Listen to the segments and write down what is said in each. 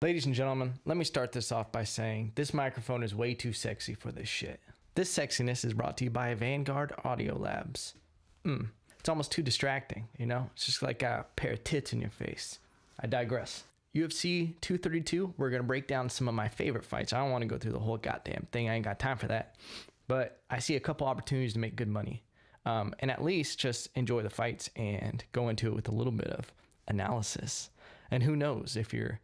Ladies and gentlemen, let me start this off by saying this microphone is way too sexy for this shit. This sexiness is brought to you by Vanguard Audio Labs. It's almost too distracting, you know? It's just like a pair of tits in your face. I digress. UFC 232, we're going to break down some of my favorite fights. I don't want to go through the whole goddamn thing. I ain't got time for that. But I see a couple opportunities to make good money. And at least just enjoy the fights and go into it with a little bit of analysis. And who knows, if you're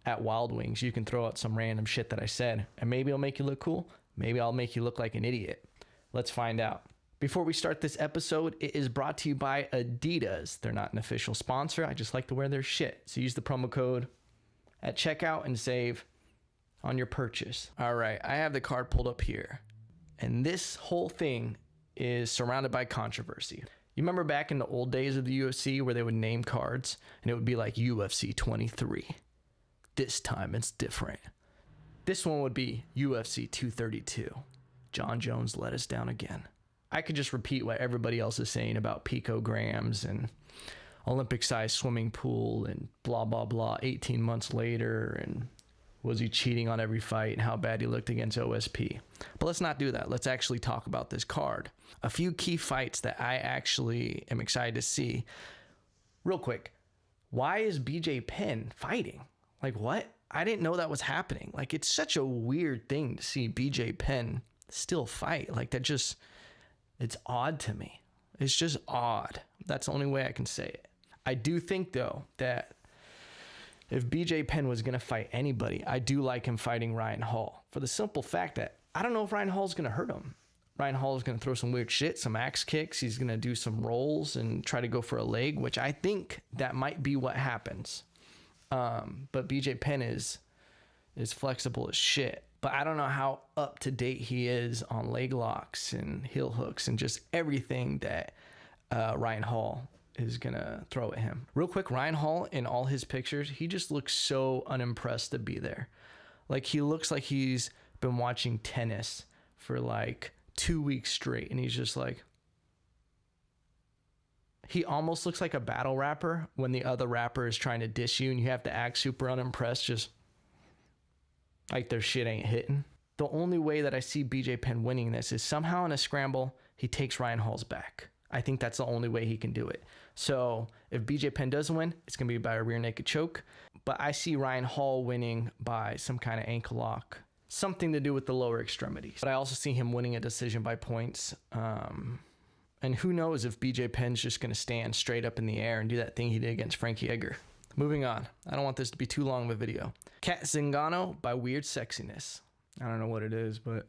at Wild Wings, you can throw out some random shit that I said, and maybe I'll make you look cool. Maybe I'll make you look like an idiot. Let's find out. Before we start this episode, it is brought to you by Adidas. They're not an official sponsor. I just like to wear their shit. So use the promo code at checkout and save on your purchase. All right, I have the card pulled up here. And this whole thing is surrounded by controversy. You remember back in the old days of the UFC where they would name cards and it would be like UFC 23. This time it's different. This one would be UFC 232. John Jones let us down again. I could just repeat what everybody else is saying about picograms and Olympic-sized swimming pool and blah, blah, blah, 18 months later, and was he cheating on every fight and how bad he looked against OSP. But let's not do that. Let's actually talk about this card. A few key fights that I actually am excited to see. Real quick, why is BJ Penn fighting? Like, what? I didn't know that was happening. Like, it's such a weird thing to see BJ Penn still fight. Like, that just, it's odd to me. It's just odd. That's the only way I can say it. I do think, though, that if BJ Penn was going to fight anybody, I do like him fighting Ryan Hall. For the simple fact that I don't know if Ryan Hall's going to hurt him. Ryan Hall is going to throw some weird shit, some axe kicks. He's going to do some rolls and try to go for a leg, which I think that might be what happens. But BJ Penn is flexible as shit. But I don't know how up to date he is on leg locks and heel hooks and just everything that Ryan Hall is going to throw at him. Real quick, Ryan Hall, in all his pictures, he just looks so unimpressed to be there. Like, he looks like he's been watching tennis for like 2 weeks straight. And he's just like, he almost looks like a battle rapper when the other rapper is trying to diss you and you have to act super unimpressed, just like their shit ain't hitting. The only way that I see BJ Penn winning this is somehow in a scramble, he takes Ryan Hall's back. I think that's the only way he can do it. So if BJ Penn does win, it's going to be by a rear naked choke. But I see Ryan Hall winning by some kind of ankle lock, something to do with the lower extremities. But I also see him winning a decision by points. And who knows if BJ Penn's just going to stand straight up in the air and do that thing he did against Frankie Edgar. Moving on. I don't want this to be too long of a video. Cat Zingano by Weird Sexiness. I don't know what it is, but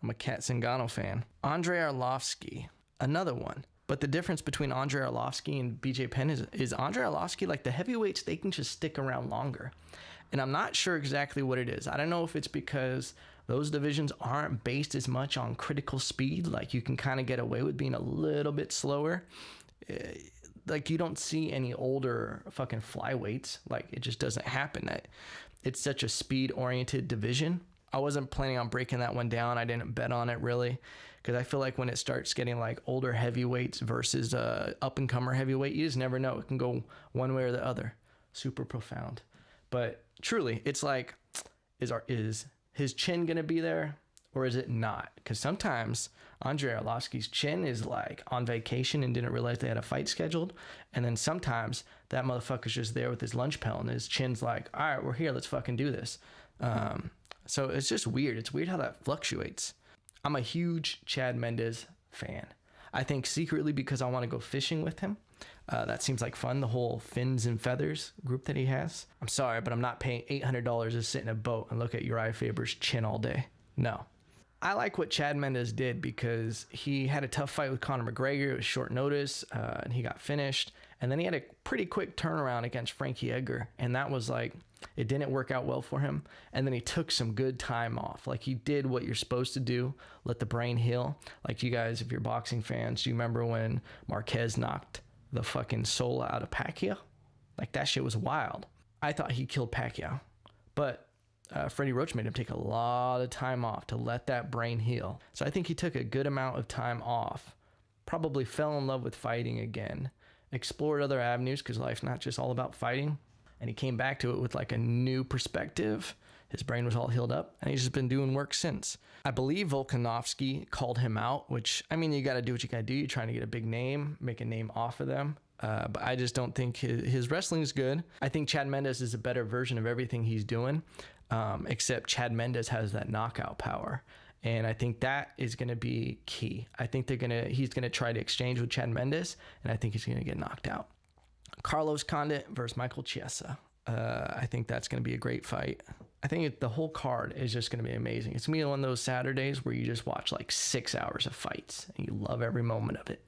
I'm a Cat Zingano fan. Andrei Arlovsky, another one. But the difference between Andrei Arlovsky and BJ Penn is Andrei Arlovsky, like the heavyweights, they can just stick around longer. And I'm not sure exactly what it is. I don't know if it's because those divisions aren't based as much on critical speed. Like, you can kind of get away with being a little bit slower. Like, you don't see any older fucking flyweights. Like, it just doesn't happen. It's such a speed-oriented division. I wasn't planning on breaking that one down. I didn't bet on it, really, because I feel like when it starts getting like older heavyweights versus up-and-comer heavyweight, you just never know. It can go one way or the other. Super profound. But truly, it's like, is his chin going to be there or is it not? Because sometimes Andrei Arlovsky's chin is like on vacation and didn't realize they had a fight scheduled. And then sometimes that motherfucker's just there with his lunch pail and his chin's like, all right, we're here. Let's fucking do this. So it's just weird. It's weird how that fluctuates. I'm a huge Chad Mendes fan. I think secretly because I want to go fishing with him. That seems like fun, the whole Fins and Feathers group that he has. I'm sorry, but I'm not paying $800 to sit in a boat and look at Uriah Faber's chin all day. No. I like what Chad Mendes did because he had a tough fight with Conor McGregor. It was short notice, and he got finished. And then he had a pretty quick turnaround against Frankie Edgar. And that was like, it didn't work out well for him. And then he took some good time off. Like, he did what you're supposed to do, let the brain heal. Like, you guys, if you're boxing fans, do you remember when Marquez knocked the fucking soul out of Pacquiao? Like, that shit was wild. I thought he killed Pacquiao. But Freddie Roach made him take a lot of time off to let that brain heal. So I think he took a good amount of time off, probably fell in love with fighting again, explored other avenues because life's not just all about fighting. and he came back to it with like a new perspective. His brain was all healed up, and he's just been doing work since. I believe Volkanovski called him out, which, I mean, you got to do what you got to do. You're trying to get a big name, make a name off of them. But I just don't think his wrestling is good. I think Chad Mendes is a better version of everything he's doing, except Chad Mendes has that knockout power. And I think that is going to be key. I think he's going to try to exchange with Chad Mendes, and I think he's going to get knocked out. Carlos Condit versus Michael Chiesa. I think that's going to be a great fight. I think the whole card is just going to be amazing. It's going to be one of those Saturdays where you just watch like 6 hours of fights and you love every moment of it.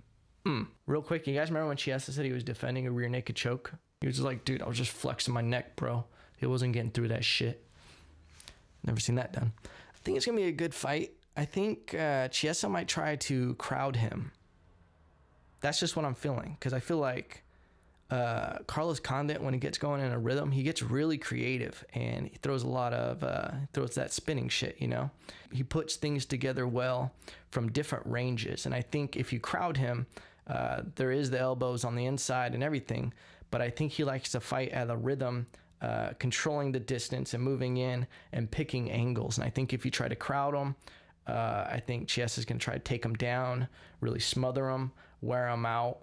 Real quick, you guys remember when Chiesa said he was defending a rear naked choke? He was just like, dude, I was just flexing my neck, bro. He wasn't getting through that shit. Never seen that done. I think it's going to be a good fight. I think Chiesa might try to crowd him. That's just what I'm feeling, because I feel like Carlos Condit, when he gets going in a rhythm, he gets really creative, and he throws a lot of throws that spinning shit, you know. He puts things together well from different ranges, and I think if you crowd him, there is the elbows on the inside and everything, but I think he likes to fight at a rhythm, controlling the distance and moving in and picking angles. And I think if you try to crowd him, I think Chiesa is going to try to take him down, really smother him, wear him out,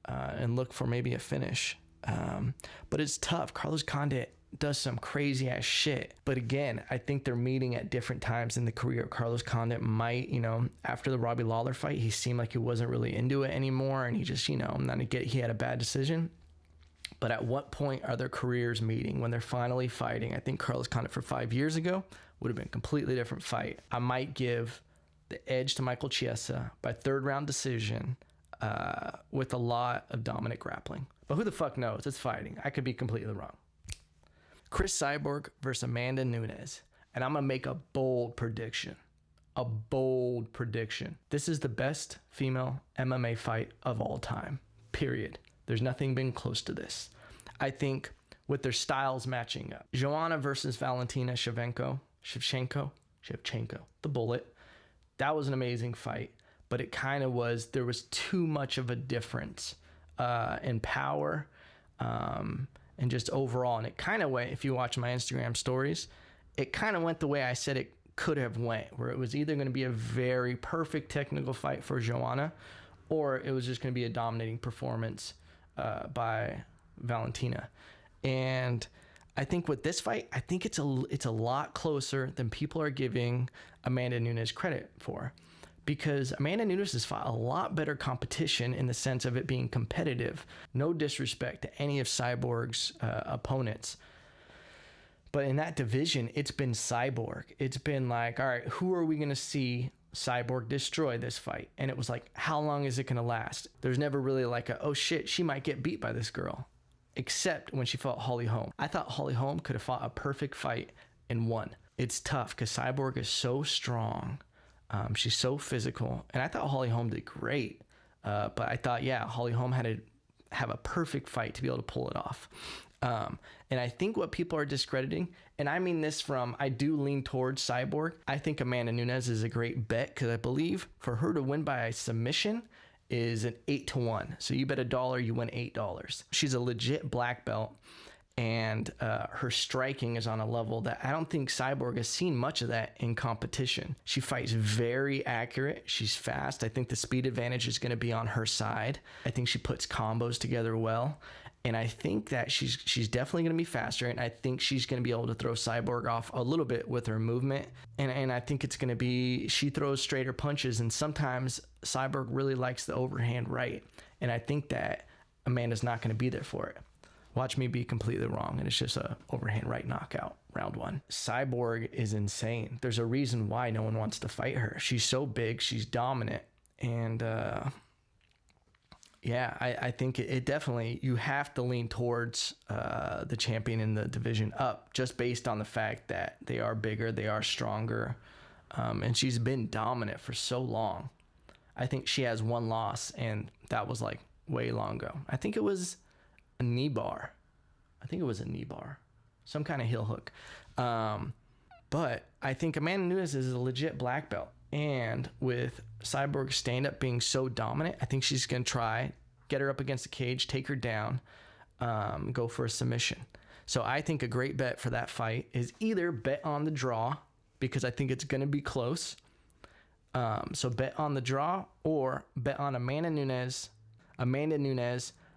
and look for maybe a finish. But it's tough. Carlos Condit does some crazy ass shit. But again, I think they're meeting at different times in the career. Carlos Condit might, after the Robbie Lawler fight, he seemed like he wasn't really into it anymore. And he just, he had a bad decision. But at what point are their careers meeting when they're finally fighting? I think Carlos Condit for 5 years ago would have been a completely different fight. I might give the edge to Michael Chiesa by 3rd round decision, with a lot of dominant grappling. But who the fuck knows? It's fighting. I could be completely wrong. Chris Cyborg versus Amanda Nunes. And I'm going to make a bold prediction. A bold prediction. This is the best female MMA fight of all time. Period. There's nothing been close to this. I think with their styles matching up. Joanna versus Valentina Shevchenko. The Bullet. That was an amazing fight. But it kind of was, there was too much of a difference in power and just overall. And it kind of went, if you watch my Instagram stories, it kind of went the way I said it could have went, where it was either going to be a very perfect technical fight for Joanna, or it was just going to be a dominating performance by Valentina. And I think with this fight, I think it's a lot closer than people are giving Amanda Nunes credit for. Because Amanda Nunes has fought a lot better competition in the sense of it being competitive. No disrespect to any of Cyborg's opponents. But in that division, it's been Cyborg. It's been like, all right, who are we going to see Cyborg destroy this fight? And it was like, how long is it going to last? There's never really like oh shit, she might get beat by this girl. Except when she fought Holly Holm. I thought Holly Holm could have fought a perfect fight and won. It's tough because Cyborg is so strong. She's so physical, and I thought Holly Holm did great. But I thought, Holly Holm had to have a perfect fight to be able to pull it off. And I think what people are discrediting, and I mean this I do lean towards Cyborg. I think Amanda Nunes is a great bet because I believe for her to win by submission is an 8-1. So you bet $1, you win $8. She's a legit black belt. And her striking is on a level that I don't think Cyborg has seen much of that in competition. She fights very accurate. She's fast. I think the speed advantage is going to be on her side. I think she puts combos together well. And I think that she's definitely going to be faster. And I think she's going to be able to throw Cyborg off a little bit with her movement. And I think it's going to be, she throws straighter punches. And sometimes Cyborg really likes the overhand right. And I think that Amanda's not going to be there for it. Watch me be completely wrong, and it's just a overhand right knockout, round 1. Cyborg is insane. There's a reason why no one wants to fight her. She's so big, she's dominant, and I think it definitely, you have to lean towards the champion in the division up, just based on the fact that they are bigger, they are stronger, and she's been dominant for so long. I think she has one loss, and that was like way long ago. I think it was a knee bar. Some kind of heel hook. But I think Amanda Nunes is a legit black belt. And with Cyborg's stand-up being so dominant, I think she's going to try, get her up against the cage, take her down, go for a submission. So I think a great bet for that fight is either bet on the draw, because I think it's going to be close. So bet on the draw, or bet on Amanda Nunes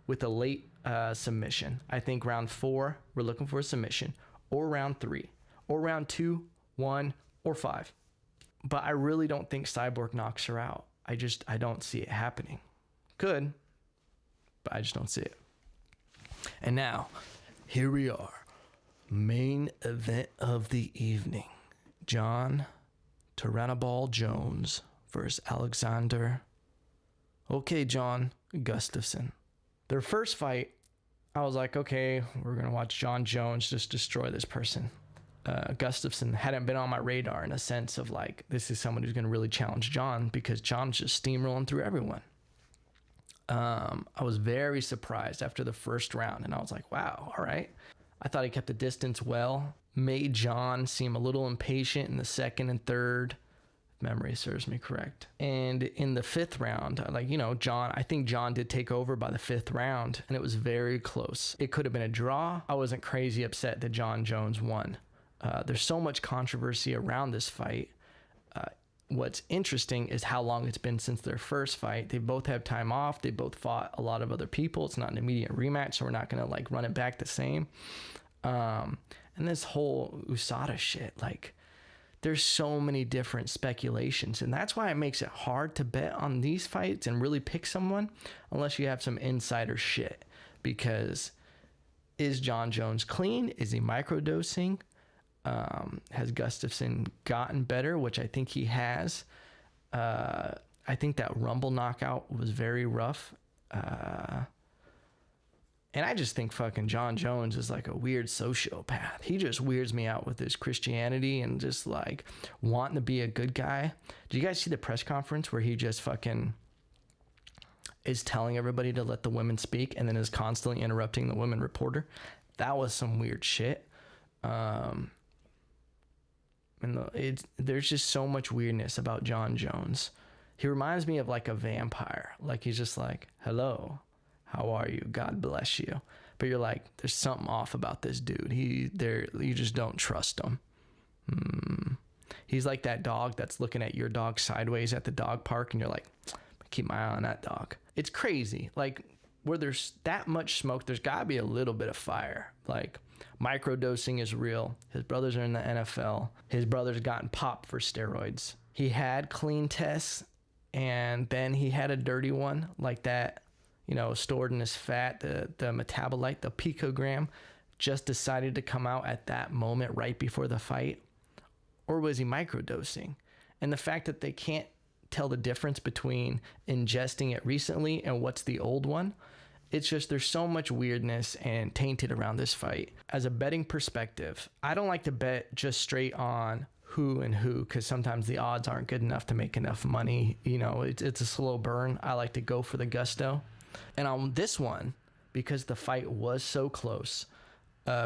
with a late submission. I think round 4, we're looking for a submission, or round 3, or round 2, 1, or 5. But I really don't think Cyborg knocks her out. I don't see it happening. Could, but I just don't see it. And now, here we are. Main event of the evening. John Tyrannoball Jones versus Alexander. Okay, John Gustafsson. Their first fight, I was like, okay, we're going to watch John Jones just destroy this person. Gustafsson hadn't been on my radar in a sense of like, this is someone who's going to really challenge John, because John's just steamrolling through everyone. I was very surprised after the first round, and I was like, wow, all right. I thought he kept the distance well, made John seem a little impatient in the second and third, if memory serves me correct. And in the 5th round, I think John did take over by the 5th round, and it was very close. It could have been a draw. I wasn't crazy upset that John Jones won. There's so much controversy around this fight. What's interesting is how long it's been since their first fight. They both have time off. They both fought a lot of other people. It's not an immediate rematch, so we're not going to like run it back the same. And this whole USADA shit, like there's so many different speculations, and that's why it makes it hard to bet on these fights and really pick someone unless you have some insider shit. Because is John Jones clean? Is he microdosing? Has Gustafsson gotten better, which I think he has. I think that Rumble knockout was very rough. And I just think fucking John Jones is like a weird sociopath. He just weirds me out with his Christianity and just like wanting to be a good guy. Did you guys see the press conference where he just fucking is telling everybody to let the women speak and then is constantly interrupting the women reporter? That was some weird shit. There's just so much weirdness about John Jones. He reminds me of like a vampire. Like he's just like, hello, how are you? God bless you. But you're like, there's something off about this dude. You just don't trust him. He's like that dog that's looking at your dog sideways at the dog park, and you're like, keep my eye on that dog. It's crazy. Like where there's that much smoke, there's gotta be a little bit of fire. Like microdosing is real. His brothers are in the NFL. His brother's gotten popped for steroids. He had clean tests, and then he had a dirty one like that, stored in his fat, the metabolite, the picogram, just decided to come out at that moment right before the fight. Or was he microdosing? And the fact that they can't tell the difference between ingesting it recently and what's the old one, it's just there's so much weirdness and tainted around this fight. As a betting perspective, I don't like to bet just straight on who and who, because sometimes the odds aren't good enough to make enough money. It's a slow burn. I like to go for the gusto. And on this one, because the fight was so close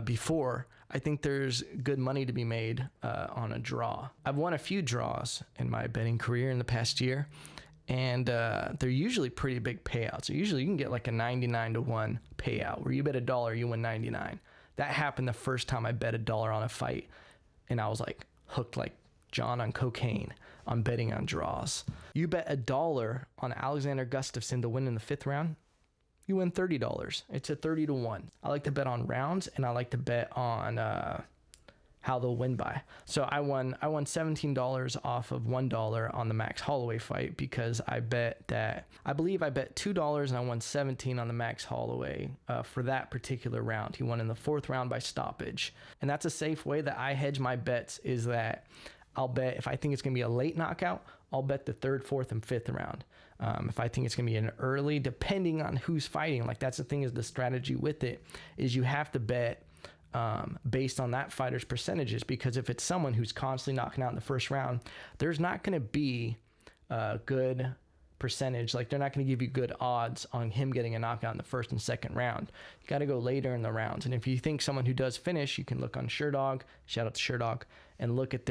before, I think there's good money to be made on a draw. I've won a few draws in my betting career in the past year, and they're usually pretty big payouts. So usually you can get like a 99-1 payout where you bet $1, you win 99. That happened the first time I bet $1 on a fight, and I was like hooked like John on cocaine on betting on draws. You bet $1 on Alexander Gustafsson to win in the 5th round, you win $30. It's a 30-1. I like to bet on rounds, and I like to bet on how they'll win by. So I won $17 off of $1 on the Max Holloway fight, because I believe I bet $2 and I won 17 on the Max Holloway for that particular round. He won in the 4th round by stoppage. And that's a safe way that I hedge my bets, is that I'll bet if I think it's going to be a late knockout, I'll bet the 3rd, 4th, and 5th round. If I think it's going to be an early, depending on who's fighting, like that's the thing, is the strategy with it is you have to bet based on that fighter's percentages, because if it's someone who's constantly knocking out in the 1st round, there's not going to be a good percentage. Like they're not going to give you good odds on him getting a knockout in the 1st and 2nd round. You got to go later in the rounds. And if you think someone who does finish, you can look on SureDog, shout out to SureDog, and look at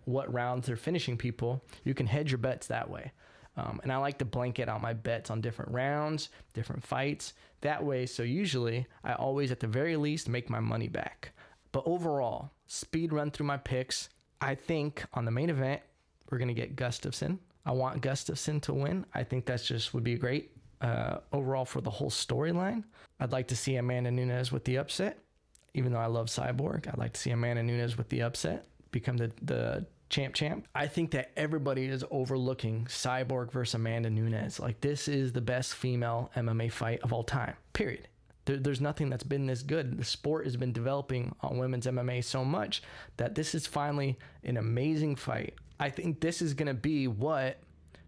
what rounds they're finishing people. You can hedge your bets that way. And I like to blanket out my bets on different rounds, different fights. That way, so usually I always at the very least make my money back. But overall, speed run through my picks. I think on the main event, we're going to get Gustafsson. I want Gustafsson to win. I think that's just would be great overall for the whole storyline. I'd like to see Amanda Nunes with the upset. Even though I love Cyborg, I'd like to see Amanda Nunes with the upset, become the champ. I think that everybody is overlooking Cyborg versus Amanda Nunes. Like, this is the best female MMA fight of all time, period. There's nothing that's been this good. The sport has been developing on women's MMA so much that this is finally an amazing fight. I think this is going to be what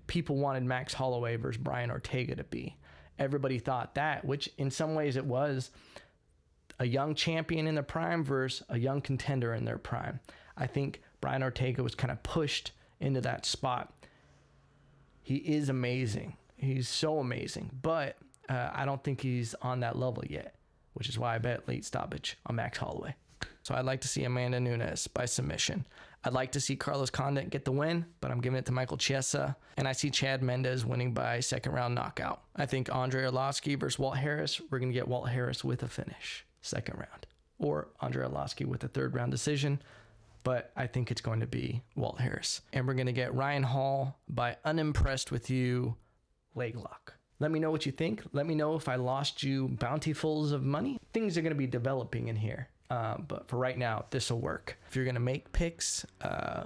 people wanted Max Holloway versus Brian Ortega to be. Everybody thought that, which in some ways it was a young champion in their prime versus a young contender in their prime. I think Brian Ortega was kind of pushed into that spot. He is amazing. He's so amazing, but I don't think he's on that level yet, which is why I bet late stoppage on Max Holloway. So I'd like to see Amanda Nunes by submission. I'd like to see Carlos Condit get the win, but I'm giving it to Michael Chiesa. And I see Chad Mendes winning by second round knockout. I think Andre Arlovski versus Walt Harris, we're going to get Walt Harris with a finish, second round. Or Andre Arlovski with a third round decision. But I think it's going to be Walt Harris. And we're going to get Ryan Hall by unimpressed with you leg lock. Let me know what you think. Let me know if I lost you bountifuls of money. Things are going to be developing in here. But for right now, this will work. If you're going to make picks,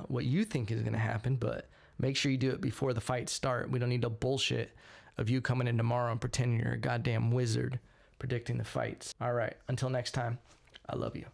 what you think is going to happen, but make sure you do it before the fights start. We don't need the bullshit of you coming in tomorrow and pretending you're a goddamn wizard predicting the fights. All right. Until next time, I love you.